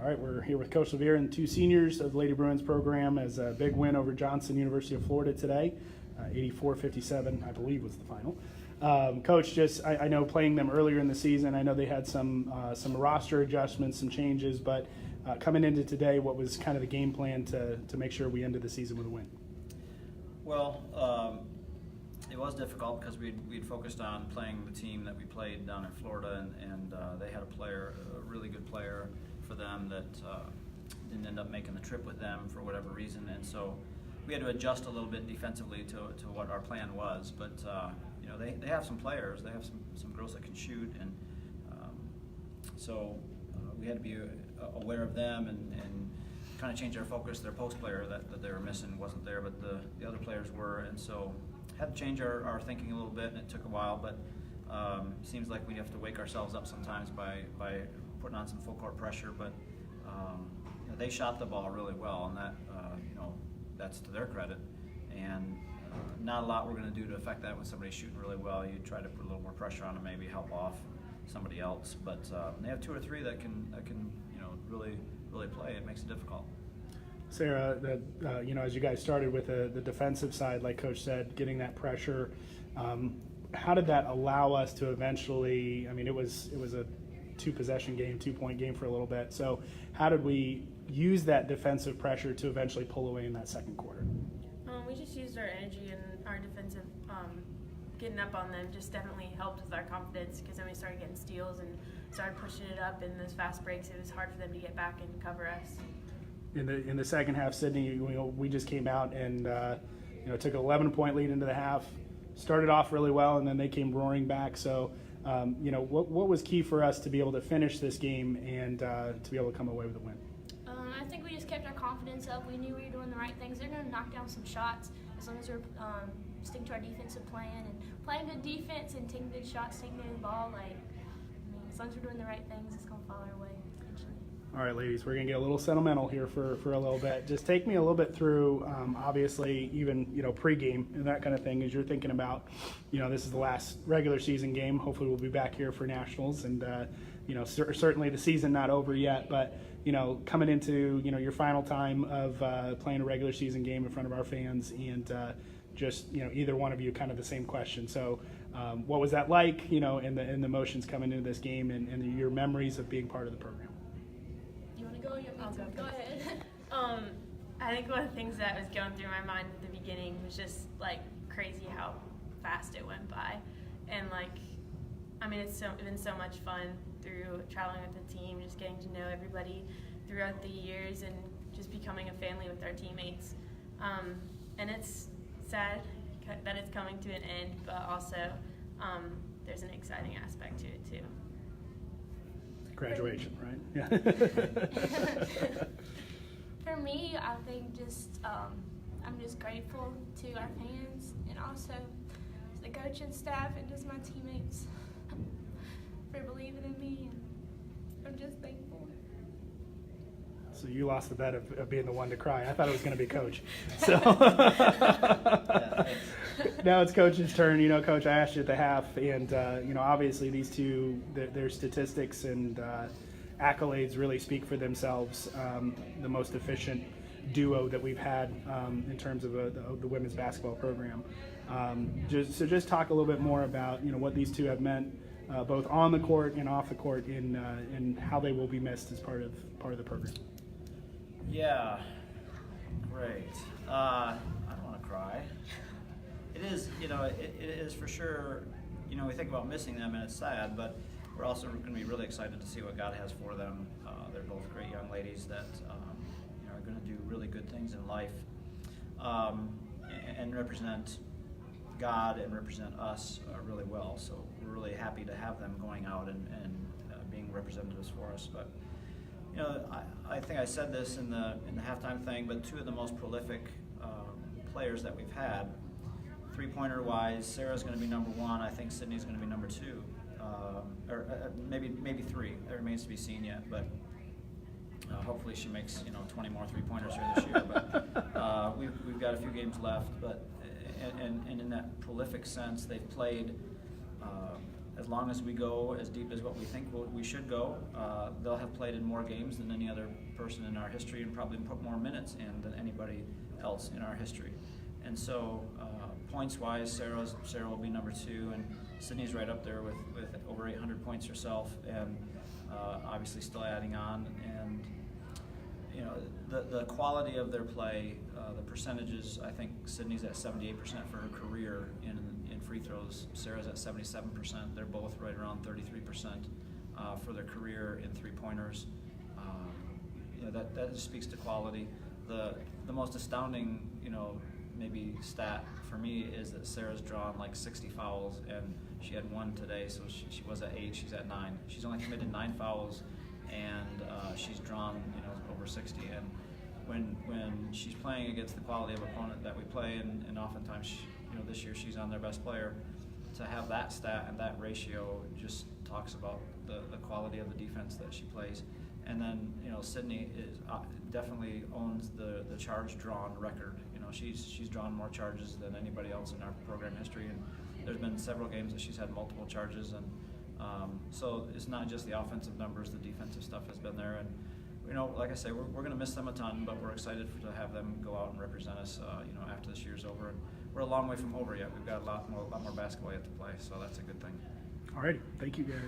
All right, we're here with Coach LeViere and two seniors of the Lady Bruins program as a big win over Johnson, University of Florida today. 84-57, I believe, was the final. Coach, I know playing them earlier in the season, I know they had some roster adjustments, some changes, but coming into today, what was kind of the game plan to make sure we ended the season with a win? Well, it was difficult because we'd focused on playing the team that we played down in Florida, and they had a really good player for them that didn't end up making the trip with them for whatever reason, and so we had to adjust a little bit defensively to what our plan was. But they have some players, they have some girls that can shoot, and so we had to be aware of them and kind of change our focus. Their post player that they were missing wasn't there, but the other players were, and so had to change our thinking a little bit, and it took a while, but seems like we have to wake ourselves up sometimes by putting on some full court pressure. But they shot the ball really well, and that that's to their credit, and not a lot we're going to do to affect that when somebody's shooting really well. You try to put a little more pressure on them, maybe help off somebody else, but they have two or three that can really play. It makes it difficult. Sarah, as you guys started with the defensive side, like Coach said, getting that pressure, how did that allow us to eventually? I mean, it was a 2-possession game, 2-point game for a little bit. So how did we use that defensive pressure to eventually pull away in that second quarter? We just used our energy and our defensive getting up on them just definitely helped with our confidence, because then we started getting steals and started pushing it up in those fast breaks. It was hard for them to get back and cover us. In the second half, Sydney, we just came out and took an 11-point lead into the half, started off really well, and then they came roaring back. So, what was key for us to be able to finish this game and to be able to come away with a win? I think we just kept our confidence up. We knew we were doing the right things. They're going to knock down some shots as long as we're sticking to our defensive plan and playing good defense and taking good shots, taking good ball. As long as we're doing the right things, it's going to fall our way eventually. All right, ladies, we're going to get a little sentimental here for a little bit. Just take me a little bit through, obviously, even, pregame and that kind of thing, as you're thinking about, this is the last regular season game. Hopefully we'll be back here for nationals, and, certainly the season not over yet, but, coming into, your final time of playing a regular season game in front of our fans, and either one of you, kind of the same question. So what was that like, in the motions coming into this game, and your memories of being part of the program? Go ahead. I think one of the things that was going through my mind at the beginning was just crazy how fast it went by, and it's been so much fun through traveling with the team, just getting to know everybody throughout the years, and just becoming a family with our teammates. And it's sad that it's coming to an end, but also there's an exciting aspect to it too. Graduation, right? Yeah. For me, I think I'm just grateful to our fans and also to the coaching staff and just my teammates for believing in me, and I'm just thankful. So you lost the bet of being the one to cry. I thought it was going to be Coach. So now it's Coach's turn. Coach, I asked you at the half, and obviously these two, their statistics and accolades really speak for themselves. The most efficient duo that we've had in terms of the women's basketball program. Just talk a little bit more about what these two have meant, both on the court and off the court, and how they will be missed as part of the program. Yeah, great. I don't want to cry. It is, it is for sure. We think about missing them, and it's sad, but we're also going to be really excited to see what God has for them. They're both great young ladies that are going to do really good things in life, and represent God and represent us really well. So we're really happy to have them going out and being representatives for us. But I think I said this in the halftime thing, but two of the most prolific players that we've had, three-pointer wise, Sarah's going to be number 1. I think Sydney's going to be number 2, or maybe 3. That remains to be seen yet, but hopefully she makes 20 more three-pointers here this year. But we've got a few games left, but and in that prolific sense, they've played as long as we go as deep as what we think we should go, they'll have played in more games than any other person in our history and probably put more minutes in than anybody else in our history. And so points-wise, Sarah will be number 2, and Sydney's right up there with over 800 points herself, and obviously still adding on. And you know, the quality of their play, the percentages, I think Sydney's at 78% for her career in free throws. Sarah's at 77%. They're both right around 33% for their career in three-pointers. You know, that just speaks to quality. The most astounding, you know, maybe stat for me is that Sarah's drawn like 60 fouls, and she had 1 today, so she was at 8. She's at 9. She's only committed 9 fouls, and she's drawn, you know, over 60. And when she's playing against the quality of opponent that we play, and oftentimes, you know, this year she's on their best player, to have that stat and that ratio just talks about the quality of the defense that she plays. And then, you know, Sydney is definitely owns the charge drawn record. You know, she's drawn more charges than anybody else in our program history, and there's been several games that she's had multiple charges. And so it's not just the offensive numbers; the defensive stuff has been there. And you know, like I say, we're going to miss them a ton, but we're excited to have them go out and represent us. You know, after this year's over, and we're a long way from over yet. We've got a lot more basketball yet to play, so that's a good thing. All righty, thank you guys.